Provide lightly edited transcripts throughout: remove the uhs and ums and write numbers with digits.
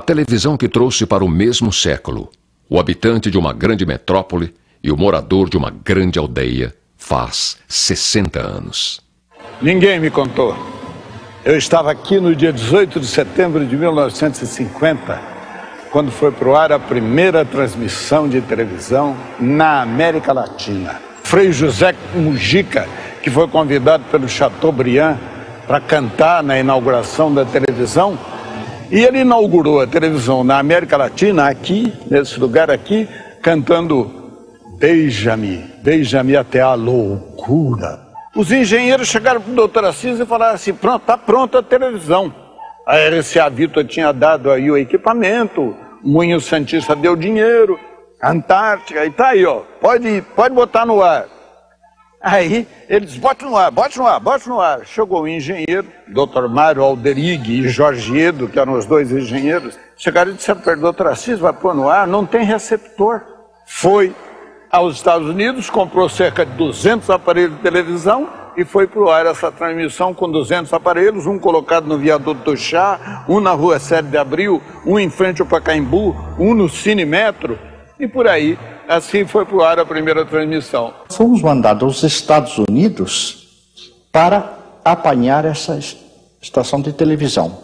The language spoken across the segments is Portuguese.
televisão que trouxe para o mesmo século o habitante de uma grande metrópole e o morador de uma grande aldeia faz 60 anos. Ninguém me contou. Eu estava aqui no dia 18 de setembro de 1950, quando foi para o ar a primeira transmissão de televisão na América Latina. Frei José Mujica, que foi convidado pelo Chateaubriand para cantar na inauguração da televisão, e ele inaugurou a televisão na América Latina, aqui, nesse lugar aqui, cantando Beija-me, beija-me até a loucura. Os engenheiros chegaram para o doutor Assis e falaram assim, pronto, está pronta a televisão. A RCA Victor tinha dado aí o equipamento, o Moinho Santista deu dinheiro, a Antártica, e tá aí, ó, pode botar no ar. Aí eles, bote no ar, bote no ar, bote no ar. Chegou o engenheiro, Dr. Mário Alderig e Jorge Edo, que eram os dois engenheiros, chegaram e disseram para o doutor Assis, vai pôr no ar, não tem receptor. Foi aos Estados Unidos, comprou cerca de 200 aparelhos de televisão e foi para o ar essa transmissão com 200 aparelhos, um colocado no viaduto do Chá, um na rua 7 de Abril, um em frente ao Pacaembu, um no Cinemetro e por aí. Assim foi para o ar a primeira transmissão. Fomos mandados aos Estados Unidos para apanhar essa estação de televisão.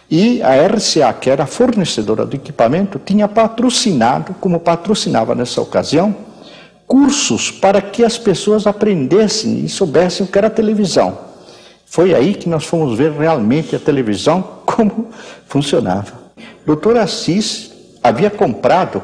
E a RCA, que era a fornecedora do equipamento, tinha patrocinado, como patrocinava nessa ocasião, cursos para que as pessoas aprendessem e soubessem o que era televisão. Foi aí que nós fomos ver realmente a televisão como funcionava. O Dr. Assis havia comprado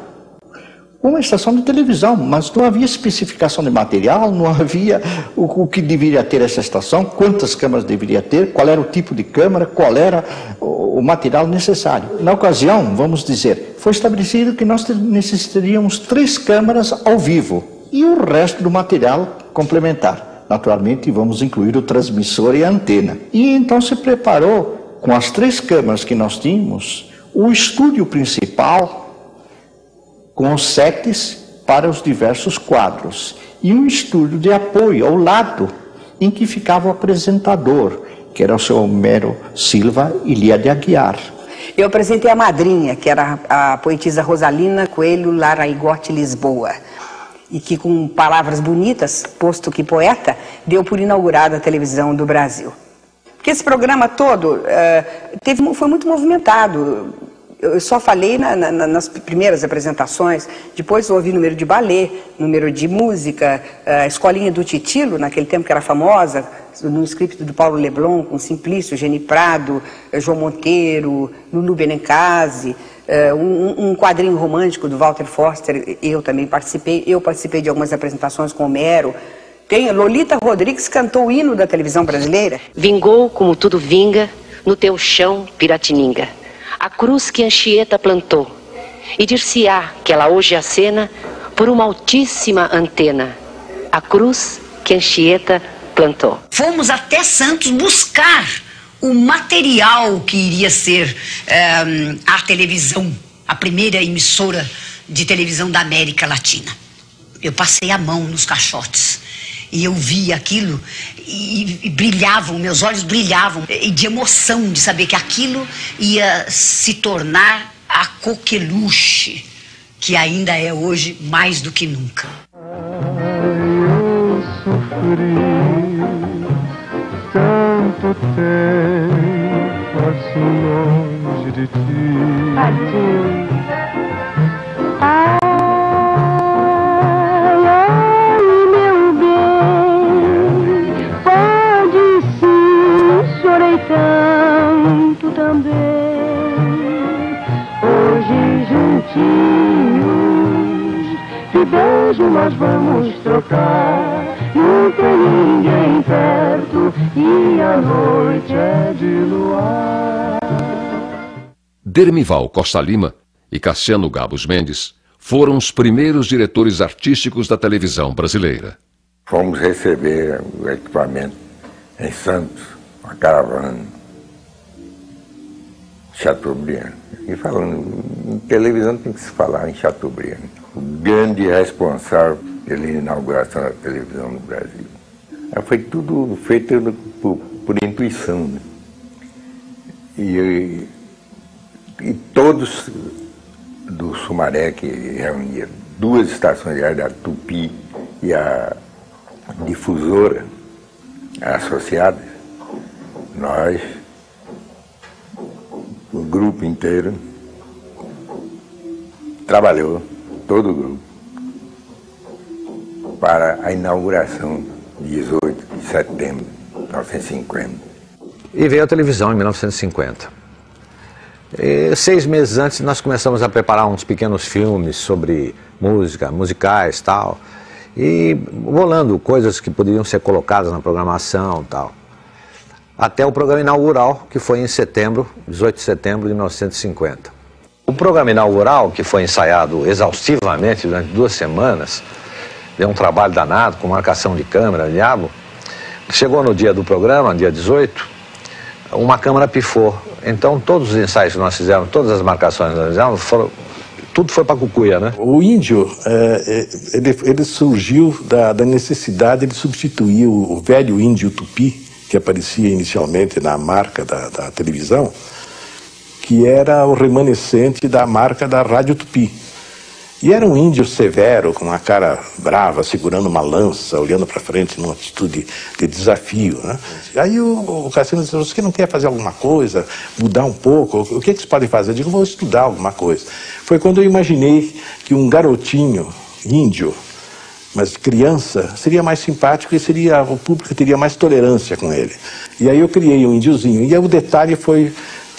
uma estação de televisão, mas não havia especificação de material, não havia o que deveria ter essa estação, quantas câmeras deveria ter, qual era o tipo de câmera, qual era o material necessário. Na ocasião, vamos dizer, foi estabelecido que nós necessitaríamos 3 câmeras ao vivo e o resto do material complementar. Naturalmente, vamos incluir o transmissor e a antena. E então se preparou, com as 3 câmeras que nós tínhamos, o estúdio principal, com os sets para os diversos quadros, e um estúdio de apoio ao lado, em que ficava o apresentador, que era o seu Homero Silva e Lia de Aguiar. Eu apresentei a madrinha, que era a poetisa Rosalina Coelho Laraigote Lisboa, e que com palavras bonitas, posto que poeta, deu por inaugurada a televisão do Brasil. Porque esse programa todo foi muito movimentado. Eu só falei nas primeiras apresentações, depois houve número de balé, número de música, a escolinha do Titilo, naquele tempo que era famosa, no script do Paulo Leblon, com Simplício, Geni Prado, João Monteiro, Lulu Benencase, um quadrinho romântico do Walter Foster, eu também participei, de algumas apresentações com Homero. Lolita Rodrigues cantou o hino da televisão brasileira. Vingou como tudo vinga, no teu chão, Piratininga. A cruz que Anchieta plantou, e dir-se-á que ela hoje acena por uma altíssima antena, a cruz que Anchieta plantou. Fomos até Santos buscar o material que iria ser a televisão, a primeira emissora de televisão da América Latina. Eu passei a mão nos caixotes e eu vi aquilo e brilhavam, meus olhos brilhavam de emoção de saber que aquilo ia se tornar a coqueluche, que ainda é hoje mais do que nunca. Eu sofri tanto tempo assim longe de ti. Tadinho. Tanto também, hoje juntinhos, de beijo nós vamos trocar, não tem ninguém perto e a noite é de luar. Dermival Costa Lima e Cassiano Gabos Mendes foram os primeiros diretores artísticos da televisão brasileira. Fomos receber o equipamento em Santos, uma caravana, Chateaubriand. E falando, em televisão tem que se falar em Chateaubriand. O grande responsável pela inauguração da televisão no Brasil. Foi tudo feito por intuição, né? E E todos do Sumaré, que reunia 2 estações de rádio, a Tupi e a Difusora, associadas, nós, o grupo inteiro, trabalhou, todo o grupo, para a inauguração de 18 de setembro de 1950. E veio a televisão em 1950. E 6 meses antes nós começamos a preparar uns pequenos filmes sobre música, musicais e tal, e rolando coisas que poderiam ser colocadas na programação e tal. Até o programa inaugural, que foi em setembro, 18 de setembro de 1950. O programa inaugural, que foi ensaiado exaustivamente durante 2 semanas, deu um trabalho danado, com marcação de câmera, diabo. Chegou no dia do programa, dia 18, uma câmera pifou. Então todos os ensaios que nós fizemos, todas as marcações que nós fizemos, tudo foi para cucuia, né? O índio, ele surgiu da necessidade de substituir o velho índio tupi, que aparecia inicialmente na marca da televisão, que era o remanescente da marca da Rádio Tupi. E era um índio severo, com uma cara brava, segurando uma lança, olhando para frente numa atitude de desafio, né? Aí o Cassino disse: você não quer fazer alguma coisa, mudar um pouco? O que vocês podem fazer? Eu digo: vou estudar alguma coisa. Foi quando eu imaginei que um garotinho índio, mas criança, seria mais simpático e o público teria mais tolerância com ele. E aí eu criei um índiozinho. E aí o detalhe foi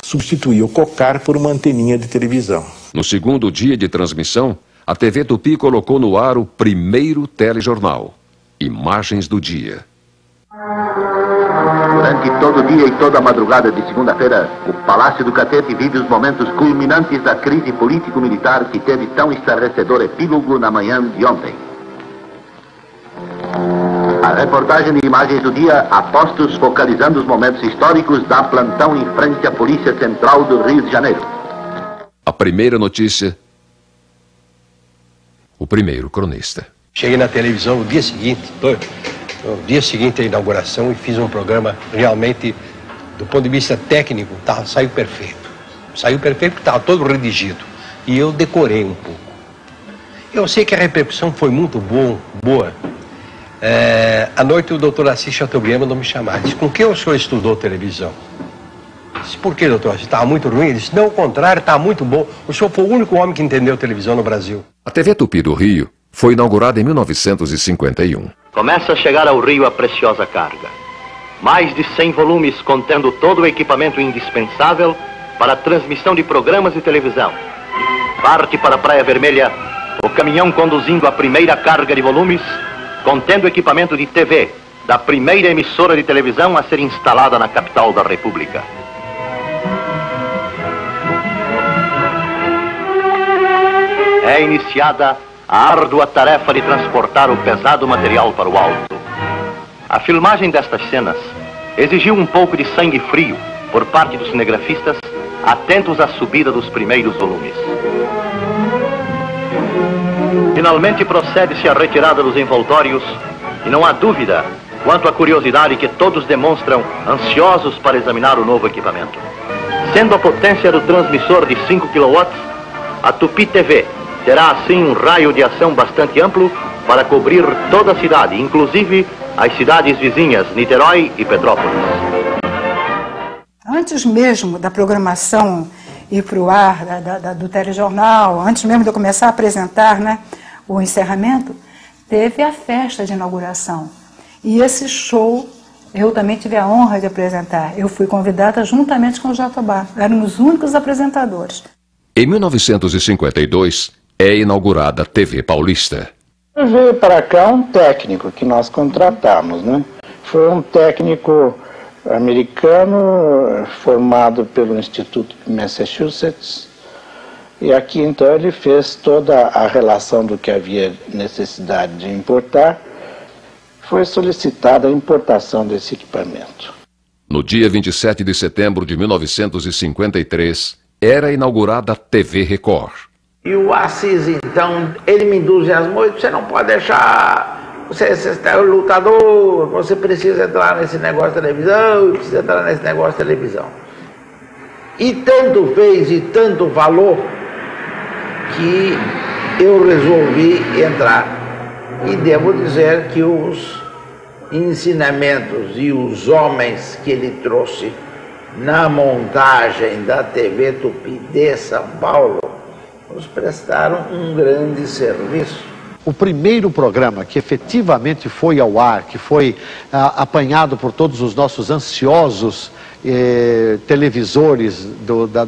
substituir o cocar por uma anteninha de televisão. No segundo dia de transmissão, a TV Tupi colocou no ar o primeiro telejornal, Imagens do Dia. Durante todo o dia e toda a madrugada de segunda-feira, o Palácio do Catete vive os momentos culminantes da crise político-militar que teve tão estarrecedor epílogo na manhã de ontem. A reportagem de Imagens do Dia apostos focalizando os momentos históricos da plantão em frente à Polícia Central do Rio de Janeiro. A primeira notícia, o primeiro cronista. Cheguei na televisão no dia seguinte, à inauguração, e fiz um programa realmente, do ponto de vista técnico, saiu perfeito. Saiu perfeito porque estava todo redigido. E eu decorei um pouco. Eu sei que a repercussão foi muito boa. À noite o doutor Assis Chateaubriand mandou me chamar. Disse: com que o senhor estudou televisão? Disse: por que, doutor? Estava muito ruim? Ele disse: não, ao contrário, está muito bom. O senhor foi o único homem que entendeu televisão no Brasil. A TV Tupi do Rio foi inaugurada em 1951. Começa a chegar ao Rio a preciosa carga. Mais de 100 volumes contendo todo o equipamento indispensável para a transmissão de programas de televisão. Parte para a Praia Vermelha o caminhão conduzindo a primeira carga de volumes, contendo equipamento de TV da primeira emissora de televisão a ser instalada na capital da República. É iniciada a árdua tarefa de transportar o pesado material para o alto. A filmagem destas cenas exigiu um pouco de sangue frio por parte dos cinegrafistas, atentos à subida dos primeiros volumes. Finalmente procede-se à retirada dos envoltórios e não há dúvida quanto à curiosidade que todos demonstram, ansiosos para examinar o novo equipamento. Sendo a potência do transmissor de 5 kW, a Tupi TV terá assim um raio de ação bastante amplo para cobrir toda a cidade, inclusive as cidades vizinhas, Niterói e Petrópolis. Antes mesmo da programação ir para o ar, do telejornal, antes mesmo de eu começar a apresentar, né, o encerramento, teve a festa de inauguração. E esse show eu também tive a honra de apresentar. Eu fui convidada juntamente com o Jatobá. Éramos os únicos apresentadores. Em 1952, é inaugurada a TV Paulista. Veio para cá um técnico que nós contratamos, né? Foi um técnico americano formado pelo Instituto de Massachusetts. E aqui então ele fez toda a relação do que havia necessidade de importar. Foi solicitada a importação desse equipamento. No dia 27 de setembro de 1953, era inaugurada a TV Record. E o Assis, então, ele me entusiasmou e disse: você não pode deixar, você é um lutador, você precisa entrar nesse negócio de televisão, precisa entrar nesse negócio de televisão. E tanto fez e tanto falou que eu resolvi entrar. E devo dizer que os ensinamentos e os homens que ele trouxe na montagem da TV Tupi de São Paulo nos prestaram um grande serviço. O primeiro programa que efetivamente foi ao ar, que foi apanhado por todos os nossos ansiosos televisores,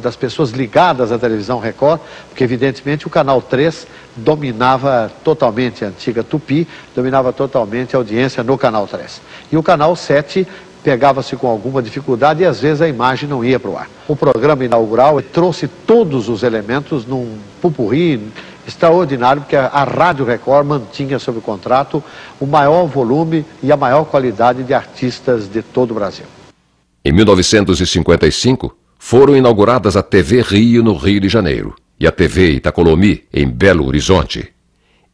das pessoas ligadas à televisão Record, porque evidentemente o Canal 3 dominava totalmente a antiga Tupi, dominava totalmente a audiência no Canal 3. E o Canal 7 pegava-se com alguma dificuldade e às vezes a imagem não ia para o ar. O programa inaugural trouxe todos os elementos num pupurri extraordinário, porque a Rádio Record mantinha sob contrato o maior volume e a maior qualidade de artistas de todo o Brasil. Em 1955, foram inauguradas a TV Rio, no Rio de Janeiro, e a TV Itacolomi, em Belo Horizonte.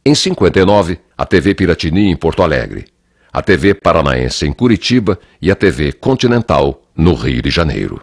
Em 59, a TV Piratini, em Porto Alegre, a TV Paranaense, em Curitiba, e a TV Continental, no Rio de Janeiro.